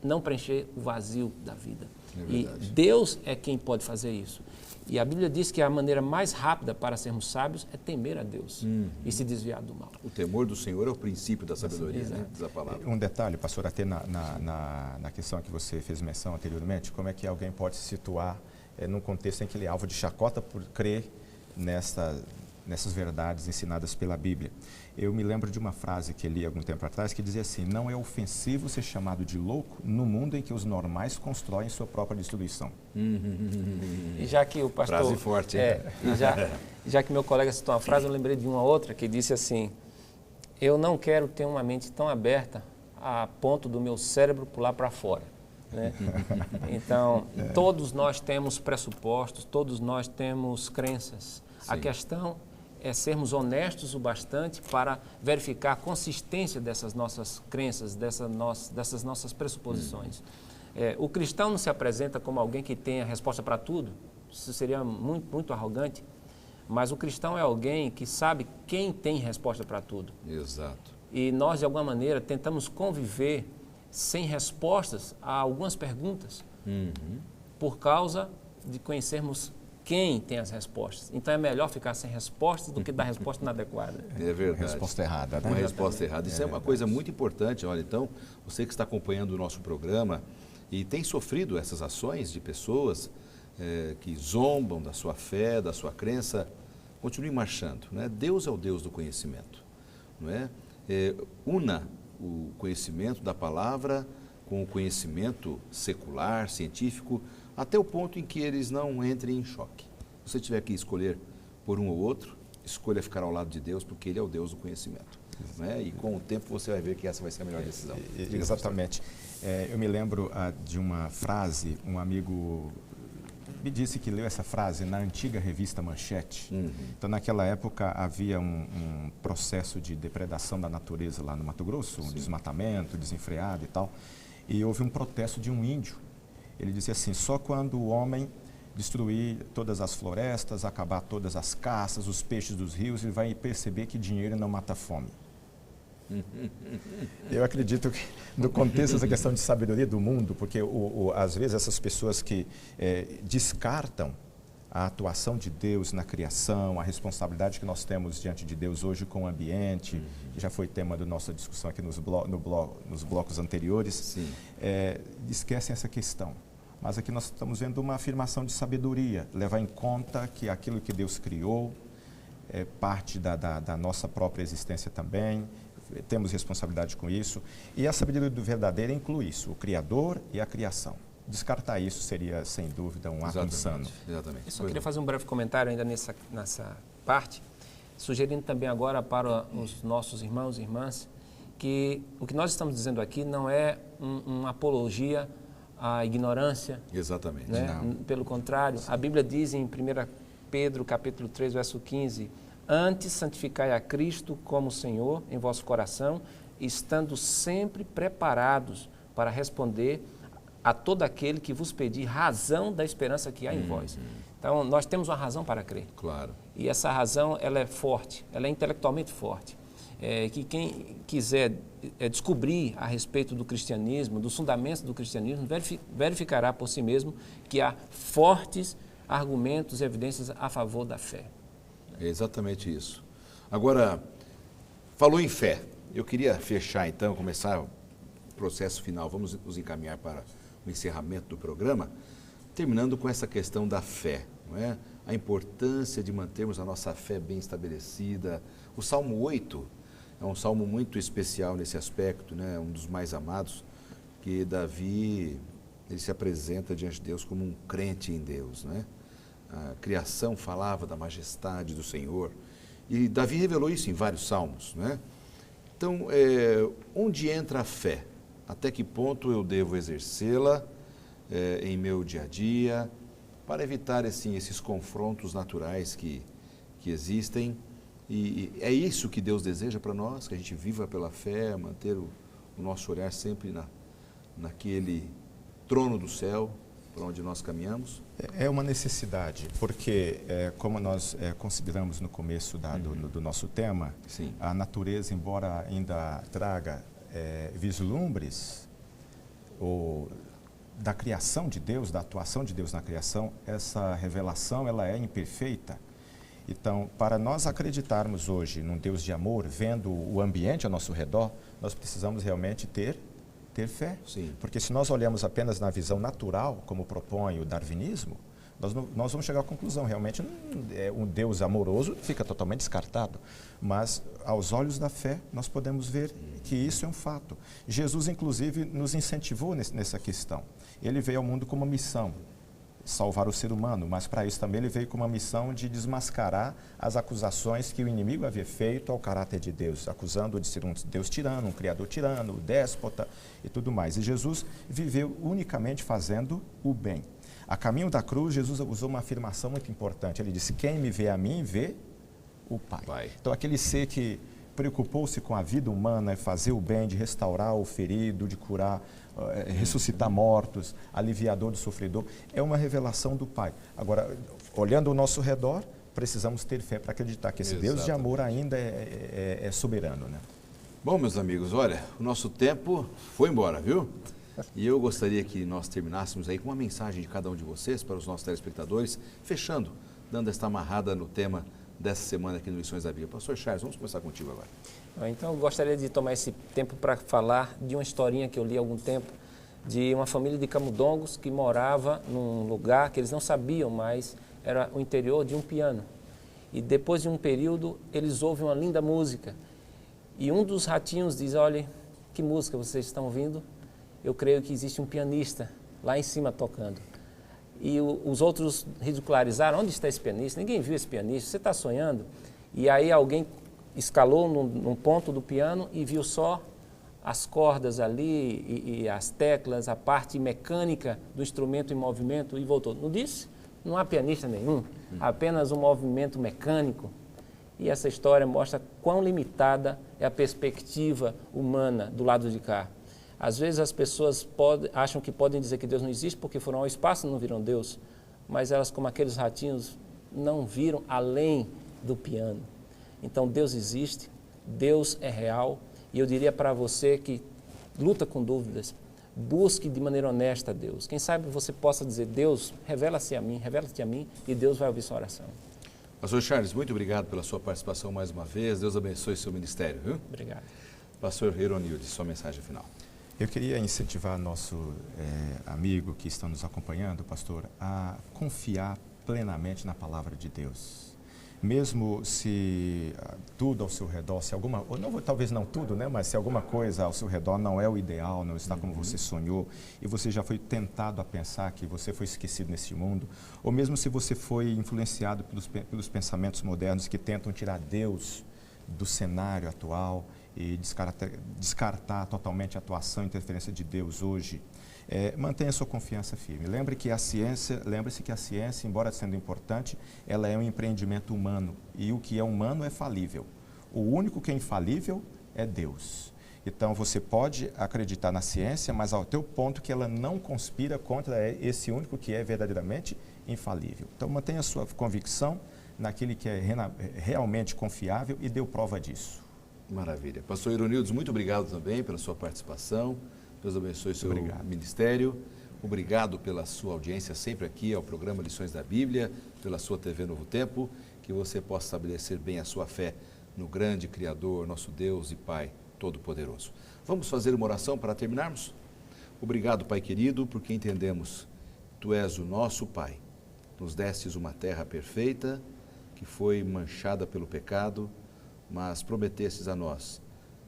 não preencher o vazio da vida. E Deus é quem pode fazer isso. E a Bíblia diz que a maneira mais rápida para sermos sábios é temer a Deus e se desviar do mal. O temor do Senhor é o princípio da sabedoria, né? Diz a palavra. Um detalhe, pastor, até na questão que você fez menção anteriormente, como é que alguém pode se situar num contexto em que ele é alvo de chacota por crer nessas verdades ensinadas pela Bíblia. Eu me lembro de uma frase que li algum tempo atrás que dizia assim: não é ofensivo ser chamado de louco no mundo em que os normais constroem sua própria destruição. E já que o pastor... Frase forte, hein? Já que meu colega citou uma frase, eu lembrei de uma outra que disse assim: eu não quero ter uma mente tão aberta a ponto do meu cérebro pular para fora. Né? Então, todos nós temos pressupostos, todos nós temos crenças. Sim. A questão é sermos honestos o bastante para verificar a consistência dessas nossas crenças, dessas nossas pressuposições. O cristão não se apresenta como alguém que tem a resposta para tudo, isso seria muito, muito arrogante, mas o cristão é alguém que sabe quem tem resposta para tudo. Exato. E nós, de alguma maneira, tentamos conviver sem respostas a algumas perguntas, por causa de conhecermos quem tem as respostas. Então é melhor ficar sem respostas do que dar resposta inadequada. É verdade. Uma resposta errada. Né? Uma resposta errada. Isso é uma coisa muito importante. Olha, então, você que está acompanhando o nosso programa e tem sofrido essas ações de pessoas que zombam da sua fé, da sua crença, continue marchando. Né? Deus é o Deus do conhecimento. Não é? Una o conhecimento da palavra com o conhecimento secular, científico, até o ponto em que eles não entrem em choque. Se você tiver que escolher por um ou outro, escolha ficar ao lado de Deus, porque Ele é o Deus do conhecimento. Né? E com o tempo você vai ver que essa vai ser a melhor decisão. Exatamente. Eu me lembro de uma frase, um amigo me disse que leu essa frase na antiga revista Manchete. Então, naquela época, havia um processo de depredação da natureza lá no Mato Grosso, um desmatamento desenfreado e tal, e houve um protesto de um índio. Ele dizia assim: só quando o homem destruir todas as florestas, acabar todas as caças, os peixes dos rios, ele vai perceber que dinheiro não mata fome. Eu acredito que no contexto dessa questão de sabedoria do mundo, porque às vezes essas pessoas que descartam a atuação de Deus na criação, a responsabilidade que nós temos diante de Deus hoje com o ambiente, que já foi tema da nossa discussão aqui nos blocos anteriores, esquecem essa questão. Mas aqui nós estamos vendo uma afirmação de sabedoria, levar em conta que aquilo que Deus criou é parte da nossa própria existência também, temos responsabilidade com isso, e a sabedoria verdadeira inclui isso, o Criador e a criação. Descartar isso seria, sem dúvida, um ato insano. Exatamente. Eu só queria fazer um breve comentário ainda nessa parte, sugerindo também agora para os nossos irmãos e irmãs que o que nós estamos dizendo aqui não é uma apologia à ignorância. Exatamente. Né? Pelo contrário, a Bíblia diz em 1 Pedro, capítulo 3, verso 15, antes santificai a Cristo como Senhor em vosso coração, estando sempre preparados para responder a todo aquele que vos pedir razão da esperança que há em vós. Então, nós temos uma razão para crer. Claro. E essa razão, ela é forte, ela é intelectualmente forte. Que quem quiser descobrir a respeito do cristianismo, dos fundamentos do cristianismo, verificará por si mesmo que há fortes argumentos e evidências a favor da fé. É exatamente isso. Agora, falou em fé. Eu queria fechar então, começar o processo final. Vamos nos encaminhar para o encerramento do programa, terminando com essa questão da fé, não é? A importância de mantermos a nossa fé bem estabelecida. O Salmo 8 é um salmo muito especial nesse aspecto, né? Um dos mais amados, que Davi ele se apresenta diante de Deus como um crente em Deus, não é? A criação falava da majestade do Senhor, e Davi revelou isso em vários salmos, não é? Então, onde entra a fé? Até que ponto eu devo exercê-la em meu dia a dia, para evitar assim, esses confrontos naturais que existem? E é isso que Deus deseja para nós, que a gente viva pela fé, manter o nosso olhar sempre naquele trono do céu, por onde nós caminhamos? É uma necessidade, porque como nós consideramos no começo do nosso tema, Sim. A natureza, embora ainda traga vislumbres ou da criação de Deus, da atuação de Deus na criação, essa revelação ela é imperfeita. Então, para nós acreditarmos hoje num Deus de amor, vendo o ambiente ao nosso redor, nós precisamos realmente ter fé. Sim. Porque se nós olhamos apenas na visão natural, como propõe o darwinismo, nós vamos chegar à conclusão, realmente um Deus amoroso fica totalmente descartado. Mas, aos olhos da fé, nós podemos ver que isso é um fato. Jesus, inclusive, nos incentivou nessa questão. Ele veio ao mundo com uma missão, salvar o ser humano, mas para isso também ele veio com uma missão de desmascarar as acusações que o inimigo havia feito ao caráter de Deus, acusando-o de ser um Deus tirano, um criador tirano, déspota e tudo mais. E Jesus viveu unicamente fazendo o bem. A caminho da cruz, Jesus usou uma afirmação muito importante. Ele disse: quem me vê a mim, vê o Pai. Então, aquele ser que preocupou-se com a vida humana, fazer o bem, de restaurar o ferido, de curar, ressuscitar mortos, aliviador do sofredor, é uma revelação do Pai. Agora, olhando ao nosso redor, precisamos ter fé para acreditar que esse Deus de amor ainda é soberano, né? Bom, meus amigos, olha, o nosso tempo foi embora, viu? E eu gostaria que nós terminássemos aí com uma mensagem de cada um de vocês para os nossos telespectadores, fechando, dando esta amarrada no tema dessa semana aqui no Lições da Bíblia. Pastor Charles, vamos começar contigo agora. Então, eu gostaria de tomar esse tempo para falar de uma historinha que eu li há algum tempo, de uma família de camundongos que morava num lugar que eles não sabiam, mas era o interior de um piano. E depois de um período, eles ouvem uma linda música. E um dos ratinhos diz: olha, que música vocês estão ouvindo? Eu creio que existe um pianista lá em cima tocando. E os outros ridicularizaram: onde está esse pianista? Ninguém viu esse pianista, você está sonhando? E aí alguém escalou num ponto do piano e viu só as cordas ali e as teclas, a parte mecânica do instrumento em movimento e voltou. Não disse? Não há pianista nenhum, apenas um movimento mecânico. E essa história mostra quão limitada é a perspectiva humana do lado de cá. Às vezes as pessoas acham que podem dizer que Deus não existe porque foram ao espaço e não viram Deus, mas elas, como aqueles ratinhos, não viram além do piano. Então Deus existe, Deus é real, e eu diria para você que luta com dúvidas, busque de maneira honesta a Deus. Quem sabe você possa dizer: Deus, revela-te a mim, e Deus vai ouvir sua oração. Pastor Charles, muito obrigado pela sua participação mais uma vez. Deus abençoe seu ministério, viu? Obrigado. Pastor Ironilde, sua mensagem final. Eu queria incentivar nosso amigo que está nos acompanhando, pastor, a confiar plenamente na palavra de Deus. Mesmo se tudo ao seu redor, se alguma, ou não, talvez não tudo, né, mas se alguma coisa ao seu redor não é o ideal, não está como você sonhou, e você já foi tentado a pensar que você foi esquecido nesse mundo, ou mesmo se você foi influenciado pelos pensamentos modernos que tentam tirar Deus do cenário atual e descartar totalmente a atuação e interferência de Deus hoje, mantenha sua confiança firme. Lembre-se que a ciência, embora sendo importante, ela é um empreendimento humano, e o que é humano é falível. O único que é infalível é Deus. Então você pode acreditar na ciência, mas ao teu ponto que ela não conspira contra esse único que é verdadeiramente infalível. Então mantenha sua convicção naquele que é realmente confiável e dê prova disso. Maravilha. Pastor Ironildes, muito obrigado também pela sua participação. Deus abençoe o seu ministério. Obrigado pela sua audiência sempre aqui ao programa Lições da Bíblia, pela sua TV Novo Tempo, que você possa estabelecer bem a sua fé no grande Criador, nosso Deus e Pai Todo-Poderoso. Vamos fazer uma oração para terminarmos? Obrigado, Pai querido, porque entendemos que Tu és o nosso Pai. Nos destes uma terra perfeita, que foi manchada pelo pecado, mas prometestes a nós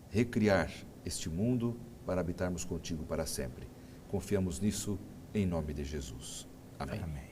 recriar este mundo para habitarmos contigo para sempre. Confiamos nisso em nome de Jesus. Amém. Amém.